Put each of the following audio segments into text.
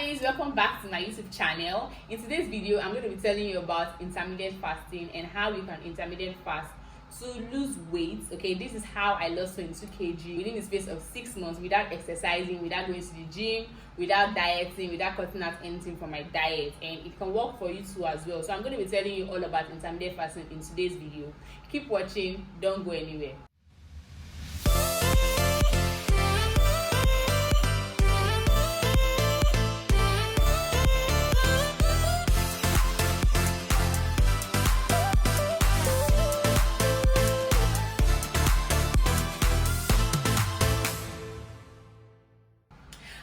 Guys, welcome back to my YouTube channel. In today's video, I'm going to be telling you about intermittent fasting and how you can intermittent fast to lose weight. Okay, this is how I lost 22 kg within the space of 6 months without exercising, without going to the gym, without dieting, without cutting out anything from my diet, and it can work for you too as well. So I'm going to be telling you all about intermittent fasting in today's video. Keep watching, don't go anywhere.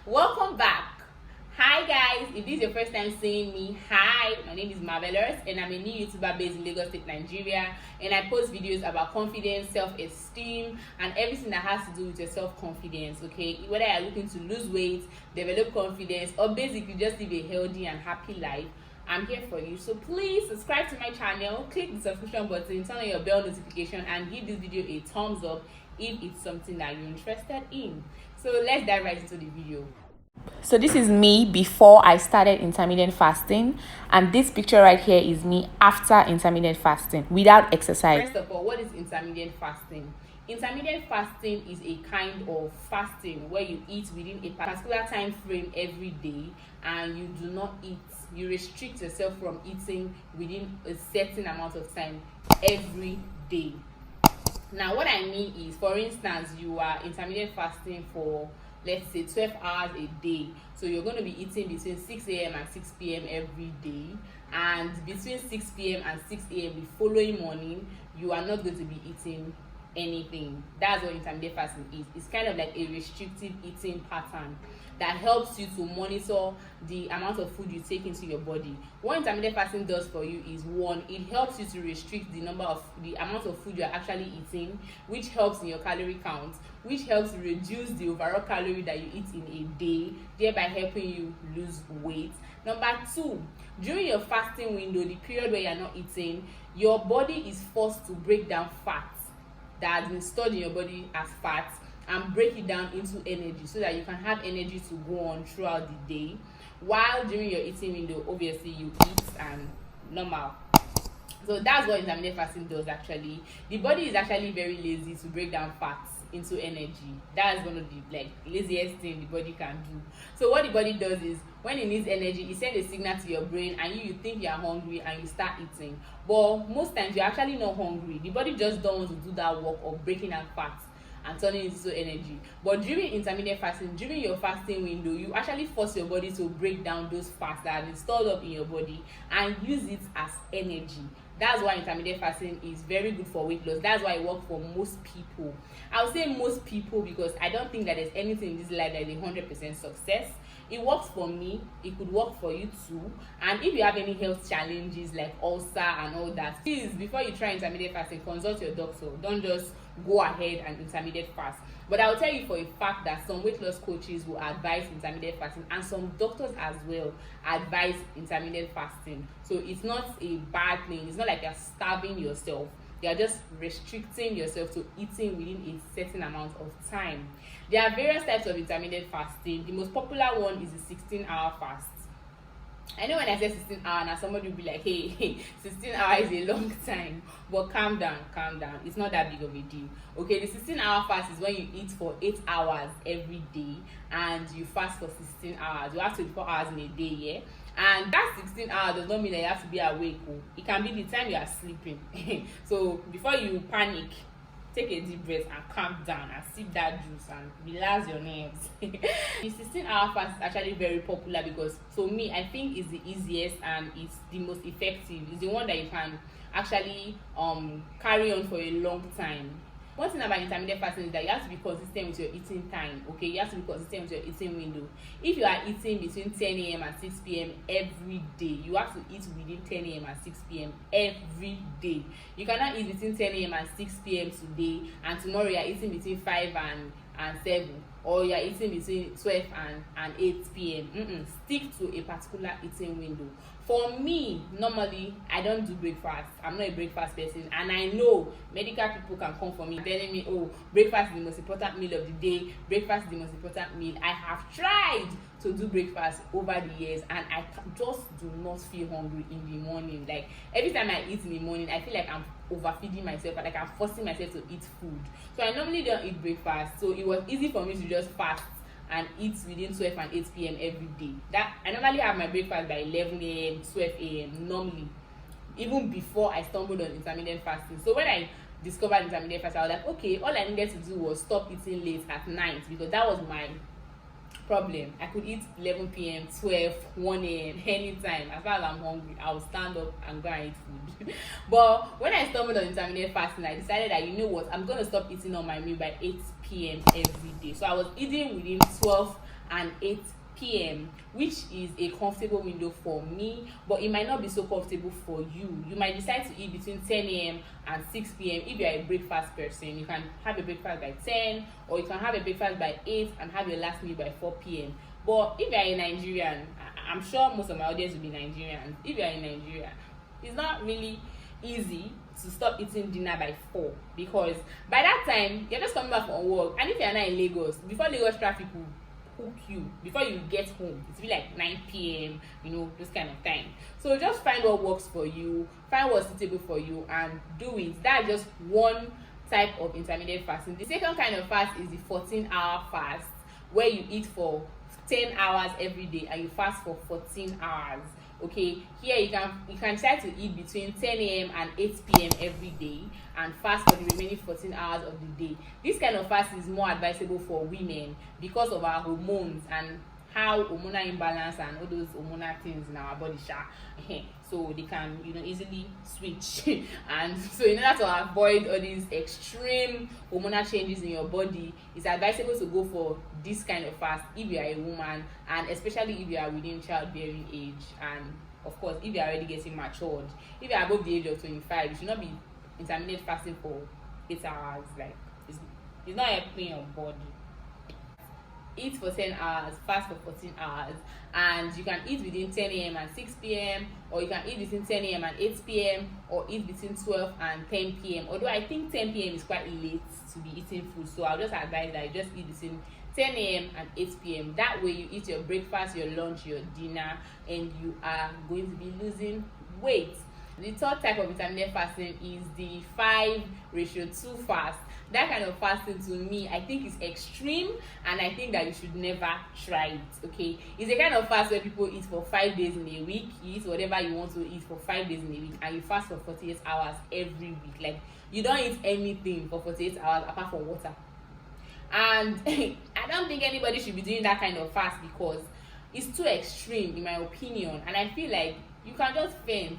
Welcome back. Hi guys, if this is your first time seeing me, hi, my name is Marvelous and I'm a new YouTuber based in Lagos State, Nigeria, and I post videos about confidence, self-esteem, and everything that has to do with your self-confidence. Okay, whether you're looking to lose weight, develop confidence, or basically just live a healthy and happy life, I'm here for you. So please subscribe to my channel, click the subscription button, turn on your bell notification, and give this video a thumbs up if it's something that you're interested in. So let's dive right into the video. So this is me before I started intermittent fasting, and this picture right here is me after intermittent fasting without exercise. First of all, what is intermittent fasting? Intermittent fasting is a kind of fasting where you eat within a particular time frame every day and you do not eat. You restrict yourself from eating within a certain amount of time every day. Now what I mean is, for instance, you are intermittent fasting for, let's say, 12 hours a day. So you're going to be eating between 6 a.m. and 6 p.m. every day, and between 6 p.m. and 6 a.m. the following morning you are not going to be eating anything. That's what intermittent fasting is. It's kind of like a restrictive eating pattern that helps you to monitor the amount of food you take into your body. What intermittent fasting does for you is, one, it helps you to restrict the amount of food you're actually eating, which helps in your calorie count, which helps reduce the overall calorie that you eat in a day, thereby helping you lose weight. Number two, during your fasting window, the period where you're not eating, your body is forced to break down fat that has been stored in your body as fat and break it down into energy so that you can have energy to go on throughout the day. While during your eating window, obviously you eat and normal. So that's what intermittent fasting does actually. The body is actually very lazy to break down fats into energy. That's one of the laziest thing the body can do. So what the body does is, when it needs energy, it sends a signal to your brain and you think you are hungry and you start eating. But most times you're actually not hungry. The body just don't want to do that work of breaking down fats and turning it into energy. But during intermittent fasting, during your fasting window, you actually force your body to break down those fats that have been stored up in your body and use it as energy. That's why intermittent fasting is very good for weight loss. That's why it works for most people. I would say most people because I don't think that there's anything in this life that is 100% success. It works for me, it could work for you too. And if you have any health challenges like ulcer and all that, please, before you try intermittent fasting, consult your doctor. Don't just go ahead and intermittent fast. But I will tell you for a fact that some weight loss coaches will advise intermittent fasting, and some doctors as well advise intermittent fasting. So it's not a bad thing. It's not like you're starving yourself. You're just restricting yourself to eating within a certain amount of time. There are various types of intermittent fasting. The most popular one is the 16-hour fast. I know when I say 16 hours, now somebody will be like, hey, 16 hours is a long time. But calm down. It's not that big of a deal. Okay, the 16-hour fast is when you eat for 8 hours every day and you fast for 16 hours. You have 24 hours in a day, yeah? And that 16 hours does not mean that you have to be awake. It can be the time you are sleeping. So before you panic, take a deep breath and calm down and sip that juice and relax your nerves. The 16-hour fast is actually very popular because, for me, I think it's the easiest and it's the most effective. It's the one that you can actually carry on for a long time. One thing about intermittent fasting is that you have to be consistent with your eating time. Okay, you have to be consistent with your eating window. If you are eating between 10 a.m. and 6 p.m. every day, you have to eat within 10 a.m. and 6 p.m. every day. You cannot eat between 10 a.m. and 6 p.m. today, and tomorrow you are eating between 5 and 7, or you are eating between 12 and 8 p.m. Stick to a particular eating window. For me, normally, I don't do breakfast. I'm not a breakfast person, and I know medical people can come for me telling me, oh, breakfast is the most important meal of the day. Breakfast is the most important meal. I have tried to do breakfast over the years, and I just do not feel hungry in the morning. Like every time I eat in the morning, I feel like I'm overfeeding myself, like I'm forcing myself to eat food. So I normally don't eat breakfast, so it was easy for me to just fast and eat within 12 and 8 p.m. every day. That I normally have my breakfast by 11 a.m., 12 a.m. normally, even before I stumbled on intermittent fasting. So when I discovered intermittent fasting, I was like, okay, all I needed to do was stop eating late at night, because that was my problem. I could eat 11 p.m., 12, 1 a.m. anytime. As far as I'm hungry, I'll stand up and go and eat food. But when I stumbled on intermittent fasting, I decided that, you know what, I'm going to stop eating on my meal by 8 p.m. every day. So I was eating within 12 and 8 p.m., which is a comfortable window for me, but it might not be so comfortable for you. You might decide to eat between 10 a.m. and 6 p.m. If you're a breakfast person, you can have a breakfast by 10, or you can have a breakfast by 8 and have your last meal by 4 p.m. But if you're a Nigerian, I'm sure most of my audience will be Nigerians. If you're in Nigeria, it's not really easy to stop eating dinner by 4, because by that time you're just coming back from work, and if you're not in Lagos, before Lagos traffic will hook you, before you get home, it's be like 9 p.m., you know, this kind of time. So just find what works for you, find what's suitable for you, and do it. That's just one type of intermittent fasting. The second kind of fast is the 14-hour fast, where you eat for 10 hours every day and you fast for 14 hours. Okay, here you can decide to eat between 10 a.m. and 8 p.m. every day and fast for the remaining 14 hours of the day. This kind of fast is more advisable for women because of our hormones and how hormonal imbalance and all those hormonal things in our body so they can, you know, easily switch. And so in order to avoid all these extreme hormonal changes in your body, it's advisable to go for this kind of fast if you are a woman, and especially if you are within childbearing age, and of course if you are already getting matured. If you are above the age of 25, you should not be intermittent fasting for 8 hours. Like it's not helping your body. Eat for 10 hours, fast for 14 hours, and you can eat within 10 a.m. and 6 p.m., or you can eat between 10 a.m. and 8 p.m., or eat between 12 and 10 p.m. Although I think 10 p.m. is quite late to be eating food, so I'll just advise that you just eat between 10 a.m. and 8 p.m. That way you eat your breakfast, your lunch, your dinner, and you are going to be losing weight. The third type of intermittent fasting is the 5:2 fast. That kind of fasting, to me, I think is extreme, and I think that you should never try it. Okay, it's a kind of fast where people eat for 5 days in a week. You eat whatever you want to eat for 5 days in a week, and you fast for 48 hours every week. Like you don't eat anything for 48 hours apart from water. And I don't think anybody should be doing that kind of fast, because it's too extreme in my opinion, and I feel like you can just faint.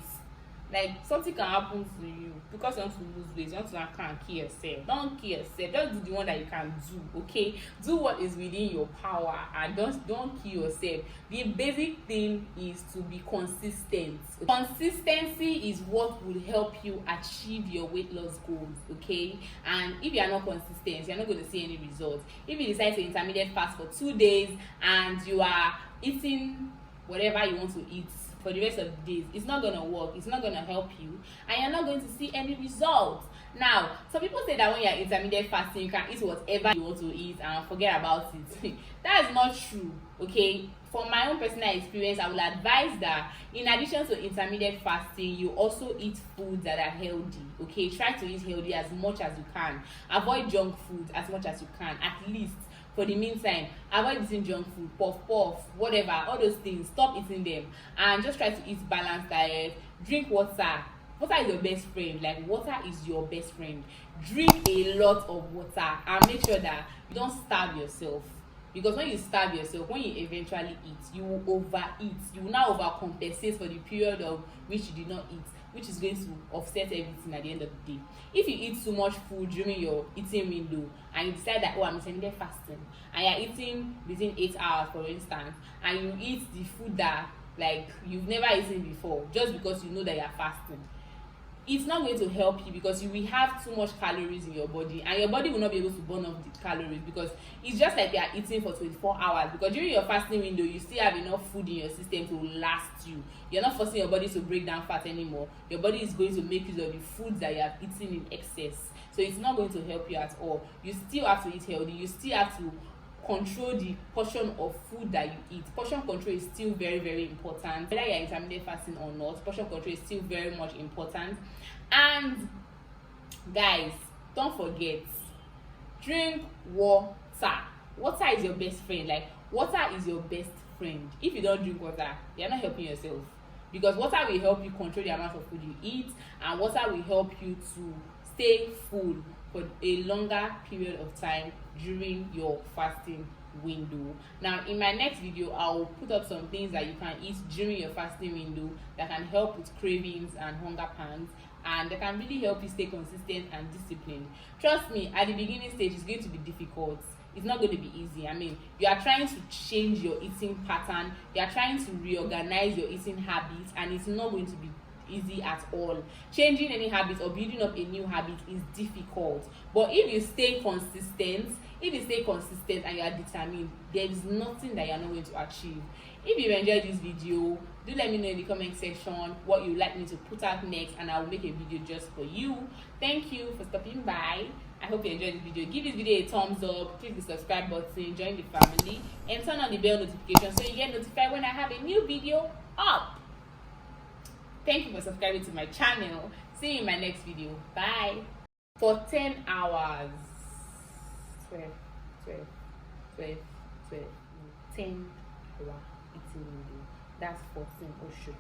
Like something can happen to you because you want to lose weight, you want to can't kill yourself. Don't kill yourself. Just do the one that you can do. Okay, do what is within your power, and don't kill yourself. The basic thing is to be consistent. Consistency is what will help you achieve your weight loss goals. Okay, and if you are not consistent, you are not going to see any results. If you decide to intermittent fast for 2 days and you are eating whatever you want to eat for the rest of the days, it's not going to work, it's not going to help you, and you're not going to see any results. Now, some people say that when you're intermittent fasting, you can eat whatever you want to eat and forget about it. That is not true. Okay, from my own personal experience, I will advise that in addition to intermittent fasting, you also eat foods that are healthy. Okay, try to eat healthy as much as you can. Avoid junk food as much as you can, at least for the meantime. Avoid eating junk food, puff, whatever, all those things. Stop eating them and just try to eat balanced diet. Drink water. Water is your best friend. Like, water is your best friend. Drink a lot of water and make sure that you don't starve yourself. Because when you starve yourself, when you eventually eat, you will overeat. You will now overcompensate for the period of which you did not eat, which is going to offset everything at the end of the day. If you eat too much food during your eating window and you decide that, oh, I'm intermittent fasting, and you're eating within 8 hours, for instance, and you eat the food that like you've never eaten before just because you know that you're fasting, it's not going to help you, because you will have too much calories in your body, and your body will not be able to burn off the calories, because it's just like you are eating for 24 hours. Because during your fasting window, you still have enough food in your system to last you. You're not forcing your body to break down fat anymore. Your body is going to make use of the foods that you have eaten in excess. So it's not going to help you at all. You still have to eat healthy. You still have to control the portion of food that you eat. Portion control is still very, very important. Whether you're intermittent fasting or not, portion control is still very much important. And guys, don't forget, drink water. Water is your best friend. Like, water is your best friend. If you don't drink water, you're not helping yourself, because water will help you control the amount of food you eat, and water will help you to stay full for a longer period of time during your fasting window. Now, in my next video, I will put up some things that you can eat during your fasting window that can help with cravings and hunger pangs, and they can really help you stay consistent and disciplined. Trust me, at the beginning stage, it's going to be difficult. It's not going to be easy. I mean, you are trying to change your eating pattern, you are trying to reorganize your eating habits, and it's not going to be easy at all. Changing any habit or building up a new habit is difficult, but if you stay consistent, and you are determined, there is nothing that you are not going to achieve. If you enjoyed this video, do let me know in the comment section what you would like me to put out next, and I will make a video just for you. Thank you for stopping by. I hope you enjoyed this video. Give this video a thumbs up, click the subscribe button, join the family, and turn on the bell notification so you get notified when I have a new video up. Thank you for subscribing to my channel. See you in my next video. Bye. For 10 hours. 12, 10 hour eating window. That's 14. Oh shoot.